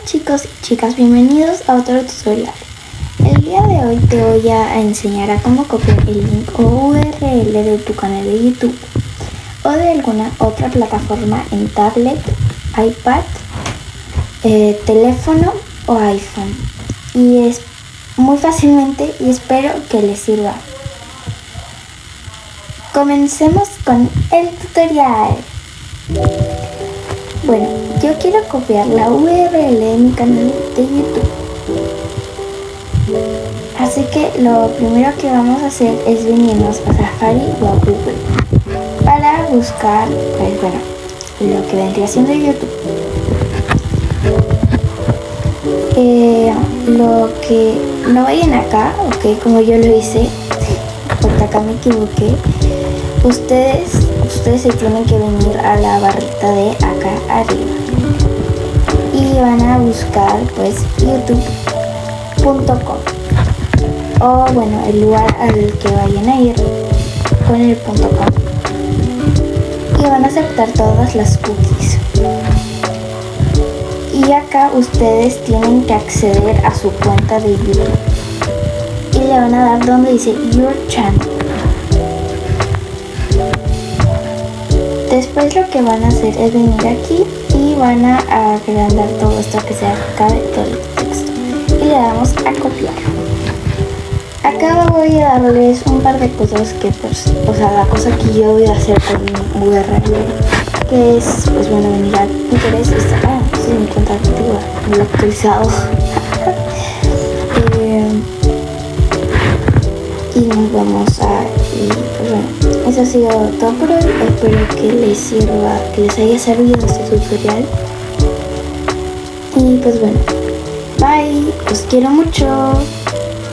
chicos y chicas, bienvenidos a otro tutorial. El día de hoy te voy a enseñar a cómo copiar el link o URL de tu canal de YouTube o de alguna otra plataforma en tablet, iPad, teléfono o iPhone. Y es muy fácilmente y espero que les sirva. Comencemos con el tutorial. Bueno, yo quiero copiar la URL de mi canal de YouTube. Así que lo primero que vamos a hacer es venirnos a Safari o a Google para buscar, lo que vendría siendo YouTube. Lo que no vayan acá, ok, como yo lo hice, porque acá me equivoqué. Ustedes se tienen que venir a la barrita de acá arriba y van a buscar pues youtube.com o bueno, el lugar al que vayan a ir con el .com, y van a aceptar todas las cookies. Y acá ustedes tienen que acceder a su cuenta de YouTube y le van a dar donde dice Your Channel. Después lo que van a hacer es venir aquí y van a agrandar todo esto que se acabe, todo el texto, y le damos a copiar. Acá voy a darles un par de cosas que la cosa que yo voy a hacer con mi URL, que es venir a Pinterest, Instagram, si mi cuenta antigua, lo he actualizado. Y nos vamos a eso ha sido todo por hoy. Espero que les sirva, que les haya servido este tutorial. Y bye, los quiero mucho.